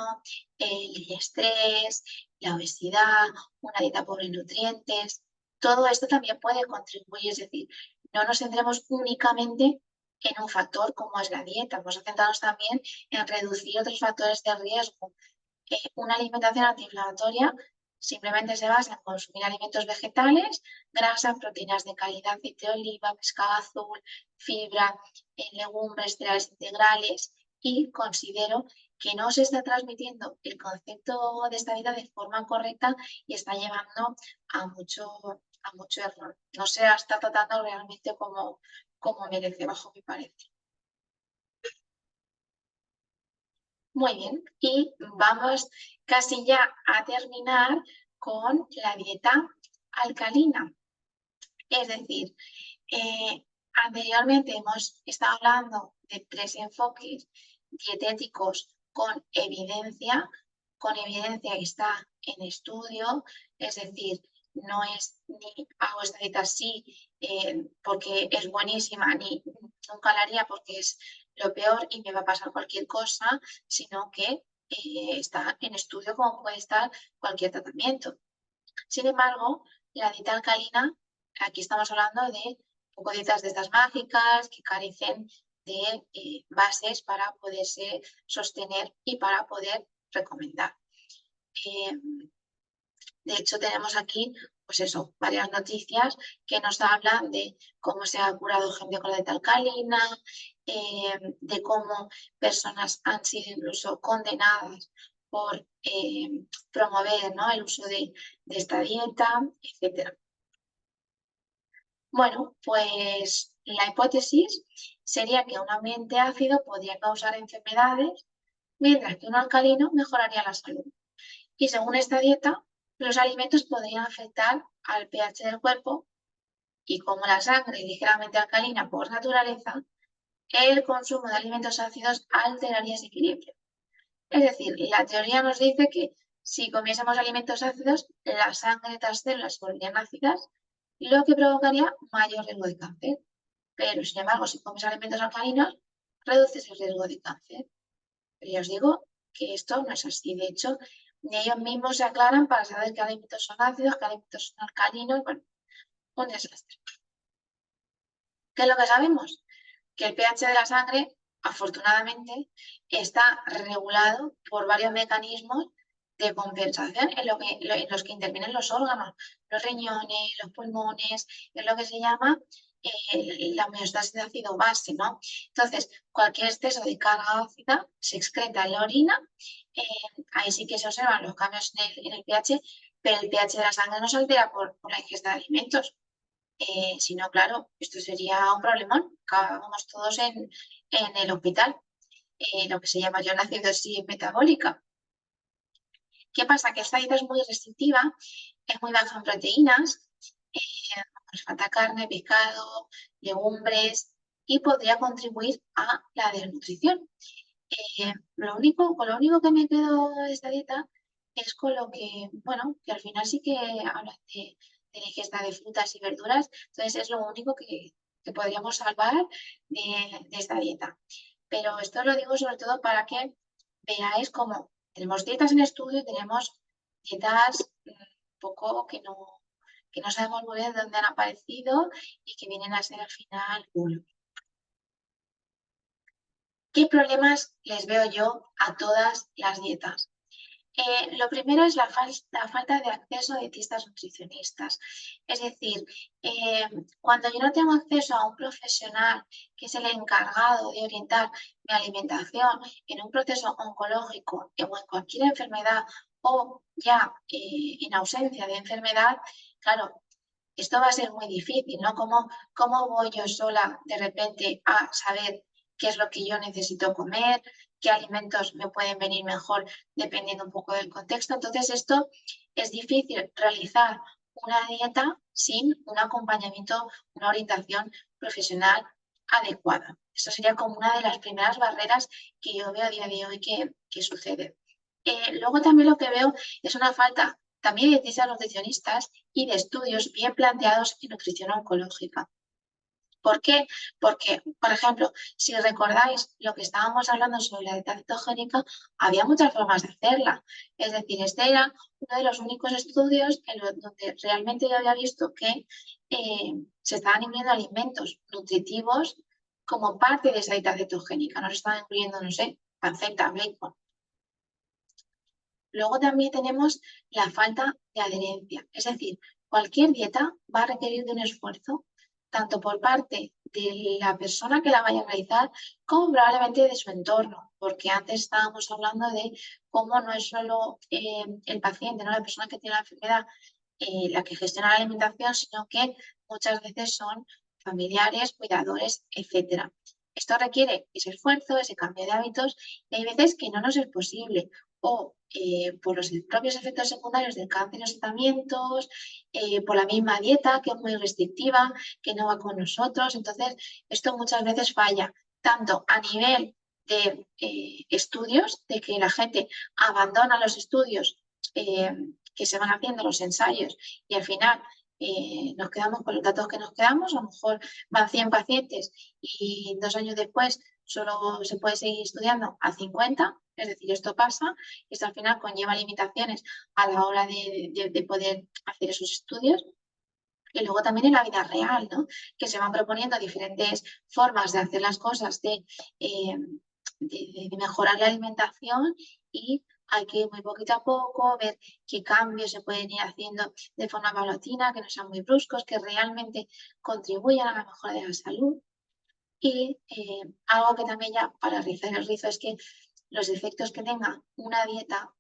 el estrés, la obesidad, una dieta pobre en nutrientes. Todo esto también puede contribuir, es decir, no nos centremos únicamente en un factor como es la dieta, vamos a centrarnos también en reducir otros factores de riesgo. Una alimentación antiinflamatoria simplemente se basa en consumir alimentos vegetales, grasas, proteínas de calidad, aceite de oliva, pescado azul, fibra, legumbres, cereales integrales, y considero que no se está transmitiendo el concepto de esta dieta de forma correcta y está llevando a mucho error. No se está tratando realmente como merece, bajo mi parecer. Muy bien, y vamos casi ya a terminar con la dieta alcalina. Es decir, anteriormente hemos estado hablando de 3 enfoques dietéticos con evidencia que está en estudio, es decir, no es ni hago esta dieta así porque es buenísima, ni nunca la haría porque es lo peor y me va a pasar cualquier cosa, sino que está en estudio como puede estar cualquier tratamiento. Sin embargo, la dieta alcalina, aquí estamos hablando de un poco dietas de estas mágicas que carecen de bases para poderse sostener y para poder recomendar. De hecho, tenemos aquí, pues eso, varias noticias que nos hablan de cómo se ha curado gente con la dieta alcalina, de cómo personas han sido incluso condenadas por promover, ¿no?, el uso de esta dieta, etc. Bueno, pues la hipótesis sería que un ambiente ácido podría causar enfermedades, mientras que un alcalino mejoraría la salud. Y según esta dieta, los alimentos podrían afectar al pH del cuerpo y como la sangre es ligeramente alcalina por naturaleza, el consumo de alimentos ácidos alteraría ese equilibrio. Es decir, la teoría nos dice que si comiésemos alimentos ácidos, la sangre de las células se volverían ácidas, lo que provocaría mayor riesgo de cáncer. Pero, sin embargo, si comes alimentos alcalinos, reduces el riesgo de cáncer. Pero ya os digo que esto no es así. De hecho, ni ellos mismos se aclaran para saber qué alimentos son ácidos, qué alimentos son alcalinos. Bueno, un desastre. ¿Qué es lo que sabemos? Que el pH de la sangre, afortunadamente, está regulado por varios mecanismos de compensación en los que intervienen los órganos, los riñones, los pulmones, es lo que se llama la homeostasis de ácido-base, ¿no? Entonces, cualquier exceso de carga ácida se excreta en la orina, ahí sí que se observan los cambios en el pH, pero el pH de la sangre no se altera por la ingesta de alimentos. Si no, claro, esto sería un problemón. Acabamos todos en el hospital, lo que se llama ya una acidosis metabólica. ¿Qué pasa? Que esta dieta es muy restrictiva, es muy baja en proteínas, nos falta carne, pescado, legumbres y podría contribuir a la desnutrición. Con lo único que me quedo de esta dieta es con lo que, bueno, que al final sí que hablan de la ingesta de frutas y verduras, entonces es lo único que podríamos salvar de esta dieta. Pero esto lo digo sobre todo para que veáis cómo tenemos dietas en estudio, tenemos dietas poco que no sabemos muy bien de dónde han aparecido y que vienen a ser al final uno. ¿Qué problemas les veo yo a todas las dietas? Lo primero es la falta de acceso a dietistas nutricionistas. Es decir, cuando yo no tengo acceso a un profesional que es el encargado de orientar mi alimentación en un proceso oncológico o en cualquier enfermedad o ya en ausencia de enfermedad, claro, esto va a ser muy difícil, ¿no? ¿Cómo voy yo sola de repente a saber qué es lo que yo necesito comer, qué alimentos me pueden venir mejor dependiendo un poco del contexto? Entonces, esto es difícil realizar una dieta sin un acompañamiento, una orientación profesional adecuada. Eso sería como una de las primeras barreras que yo veo a día de hoy que sucede. Luego también lo que veo es una falta también de dietistas nutricionistas y de estudios bien planteados en nutrición oncológica. ¿Por qué? Porque, por ejemplo, si recordáis lo que estábamos hablando sobre la dieta cetogénica, había muchas formas de hacerla. Es decir, este era uno de los únicos estudios donde realmente yo había visto que se estaban incluyendo alimentos nutritivos como parte de esa dieta cetogénica. No se estaban incluyendo, no sé, panceta, bacon. Luego también tenemos la falta de adherencia, es decir, cualquier dieta va a requerir de un esfuerzo, tanto por parte de la persona que la vaya a realizar, como probablemente de su entorno, porque antes estábamos hablando de cómo no es solo el paciente, ¿no? La persona que tiene la enfermedad, la que gestiona la alimentación, sino que muchas veces son familiares, cuidadores, etcétera. Esto requiere ese esfuerzo, ese cambio de hábitos, y hay veces que no nos es posible, o por los propios efectos secundarios del cáncer y los tratamientos, por la misma dieta que es muy restrictiva, que no va con nosotros. Entonces, esto muchas veces falla, tanto a nivel de estudios, de que la gente abandona los estudios que se van haciendo, los ensayos, y al final nos quedamos con los datos que nos quedamos, a lo mejor van 100 pacientes y 2 años después solo se puede seguir estudiando a 50, es decir, esto pasa y esto al final conlleva limitaciones a la hora de poder hacer esos estudios. Y luego también en la vida real, ¿no? Que se van proponiendo diferentes formas de hacer las cosas, de mejorar la alimentación y hay que ir muy poquito a poco, ver qué cambios se pueden ir haciendo de forma paulatina, que no sean muy bruscos, que realmente contribuyan a la mejora de la salud. Y algo que también ya para rizar el rizo es que los efectos que tenga una dieta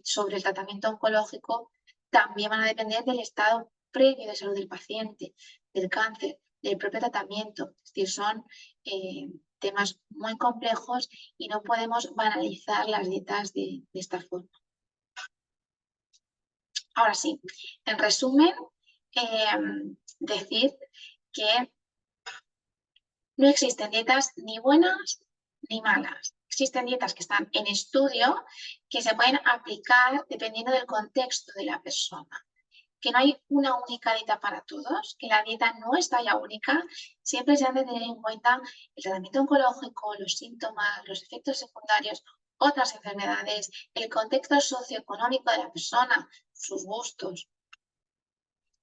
sobre el tratamiento oncológico también van a depender del estado previo de salud del paciente, del cáncer, del propio tratamiento. Es decir, son temas muy complejos y no podemos banalizar las dietas de esta forma. Ahora sí, en resumen, decir que no existen dietas ni buenas ni malas. Existen dietas que están en estudio que se pueden aplicar dependiendo del contexto de la persona. Que no hay una única dieta para todos, que la dieta no es talla única, siempre se han de tener en cuenta el tratamiento oncológico, los síntomas, los efectos secundarios, otras enfermedades, el contexto socioeconómico de la persona, sus gustos,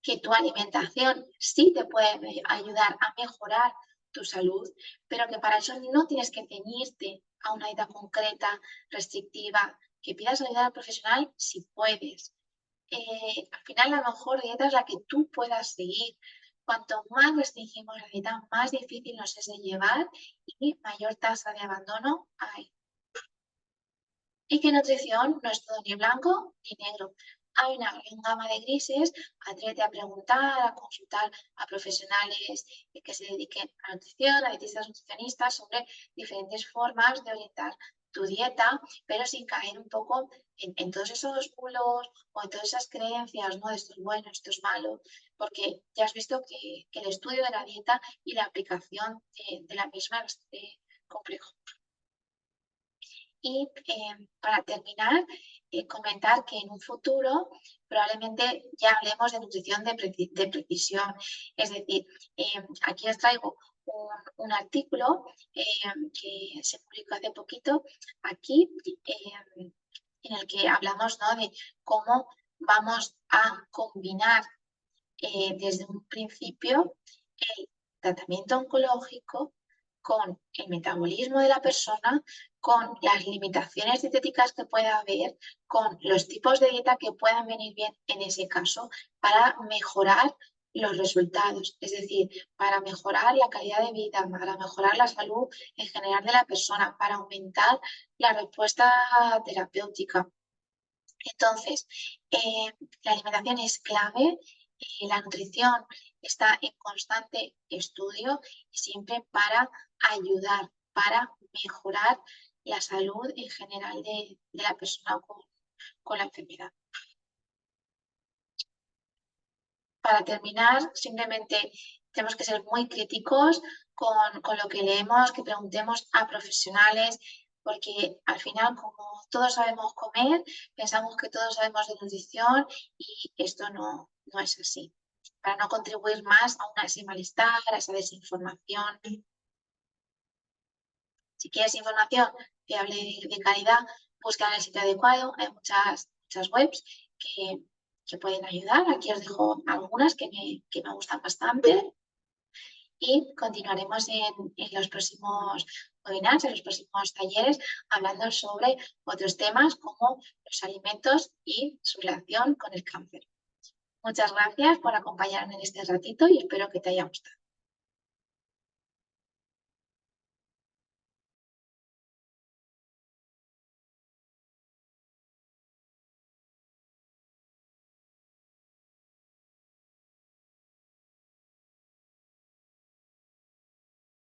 que tu alimentación sí te puede ayudar a mejorar tu salud, pero que para eso no tienes que ceñirte a una dieta concreta, restrictiva, que pidas ayuda al profesional si puedes. Al final la mejor dieta es la que tú puedas seguir. Cuanto más restringimos la dieta, más difícil nos es de llevar y mayor tasa de abandono hay. Y que nutrición no es todo ni blanco ni negro. Hay una gran gama de grises, atrévete a preguntar, a consultar a profesionales que se dediquen a nutrición, a dietistas nutricionistas sobre diferentes formas de orientar tu dieta, pero sin caer un poco en todos esos bulos o en todas esas creencias, ¿no? De esto es bueno, esto es malo, porque ya has visto que el estudio de la dieta y la aplicación de la misma es complejo. Y para terminar, comentar que en un futuro probablemente ya hablemos de nutrición de precisión. Es decir, aquí os traigo un artículo que se publicó hace poquito aquí, en el que hablamos, ¿no?, de cómo vamos a combinar desde un principio el tratamiento oncológico con el metabolismo de la persona, con las limitaciones dietéticas que pueda haber, con los tipos de dieta que puedan venir bien en ese caso para mejorar los resultados, es decir, para mejorar la calidad de vida, para mejorar la salud en general de la persona, para aumentar la respuesta terapéutica. Entonces, la alimentación es clave, la nutrición está en constante estudio y siempre para ayudar, para mejorar la salud en general de la persona con la enfermedad. Para terminar, simplemente tenemos que ser muy críticos con lo que leemos, que preguntemos a profesionales, porque al final, como todos sabemos comer, pensamos que todos sabemos de nutrición y esto no es así. Para no contribuir más a ese malestar, a esa desinformación. Si quieres información fiable de calidad, busca en el sitio adecuado. Hay muchas webs que pueden ayudar. Aquí os dejo algunas que me gustan bastante. Y continuaremos en los próximos webinars, en los próximos talleres, hablando sobre otros temas como los alimentos y su relación con el cáncer. Muchas gracias por acompañarme en este ratito y espero que te haya gustado.